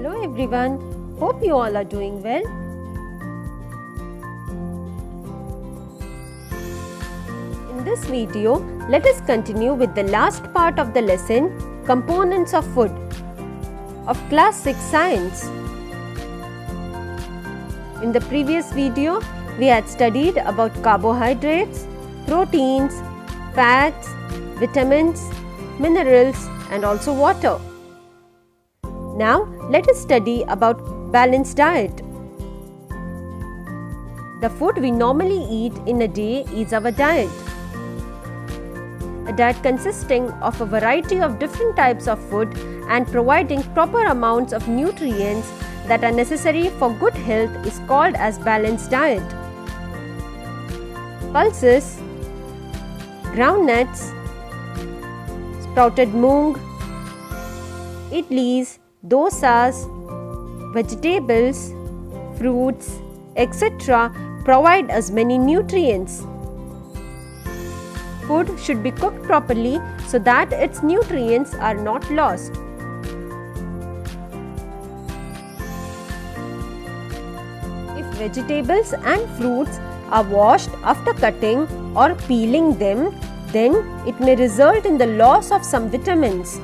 Hello everyone, hope you all are doing well. In this video, let us continue with the last part of the lesson, Components of Food, of Class 6 Science. In the previous video, we had studied about carbohydrates, proteins, fats, vitamins, minerals and also water. Now, let us study about balanced diet. The food we normally eat in a day is our diet. A diet consisting of a variety of different types of food and providing proper amounts of nutrients that are necessary for good health is called as balanced diet. Pulses, groundnuts, sprouted moong, idlis, dosas, vegetables, fruits, etc. provide us many nutrients. Food should be cooked properly so that its nutrients are not lost. If vegetables and fruits are washed after cutting or peeling them, then it may result in the loss of some vitamins.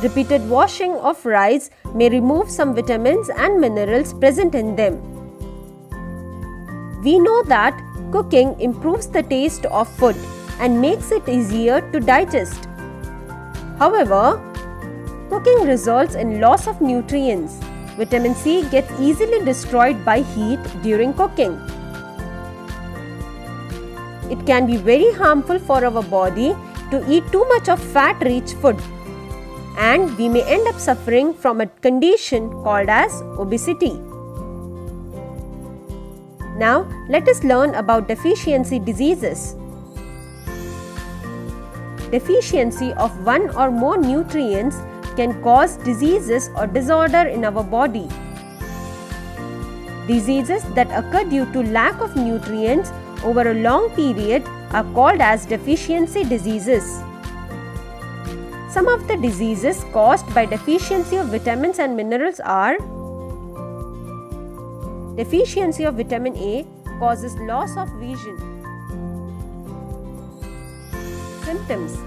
Repeated washing of rice may remove some vitamins and minerals present in them. We know that cooking improves the taste of food and makes it easier to digest. However, cooking results in loss of nutrients. Vitamin C gets easily destroyed by heat during cooking. It can be very harmful for our body to eat too much of fat-rich food, and we may end up suffering from a condition called as obesity. Now, let us learn about deficiency diseases. Deficiency of one or more nutrients can cause diseases or disorder in our body. Diseases that occur due to lack of nutrients over a long period are called as deficiency diseases. Some of the diseases caused by deficiency of vitamins and minerals are: deficiency of vitamin A causes loss of vision. Symptoms: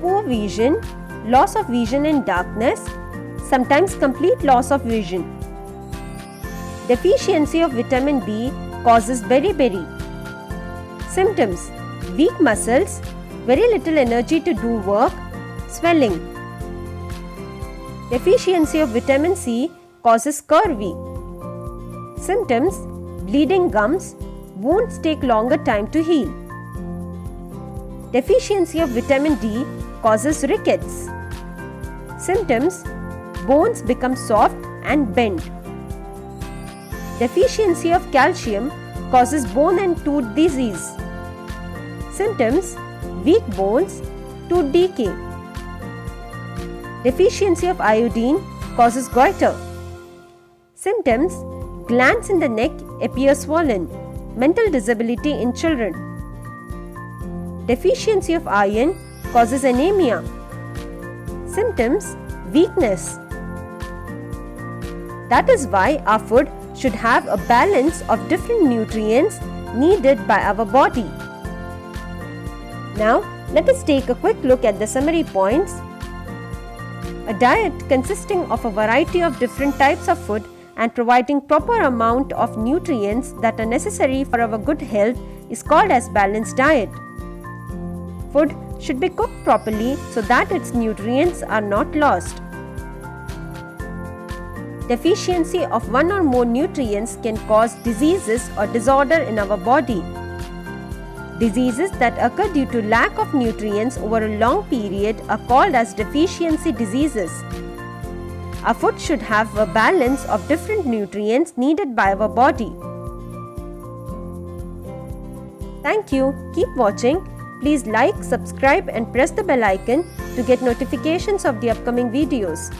poor vision, loss of vision in darkness, sometimes complete loss of vision. Deficiency of vitamin B causes beriberi. Symptoms: weak muscles, very little energy to do work, swelling. Deficiency of vitamin C causes scurvy. Symptoms: bleeding gums, wounds take longer time to heal. Deficiency of vitamin D causes rickets. Symptoms: bones become soft and bend. Deficiency of calcium causes bone and tooth disease. Symptoms: weak bones, tooth decay. Deficiency of iodine causes goiter. Symptoms: glands in the neck appear swollen. Mental disability in children. Deficiency of iron causes anemia. Symptoms: weakness. That is why our food should have a balance of different nutrients needed by our body. Now, let us take a quick look at the summary points. A diet consisting of a variety of different types of food and providing proper amount of nutrients that are necessary for our good health is called as balanced diet. Food should be cooked properly so that its nutrients are not lost. Deficiency of one or more nutrients can cause diseases or disorder in our body. Diseases that occur due to lack of nutrients over a long period are called as deficiency diseases. Our food should have a balance of different nutrients needed by our body. Thank you. Keep watching. Please like, subscribe and press the bell icon to get notifications of the upcoming videos.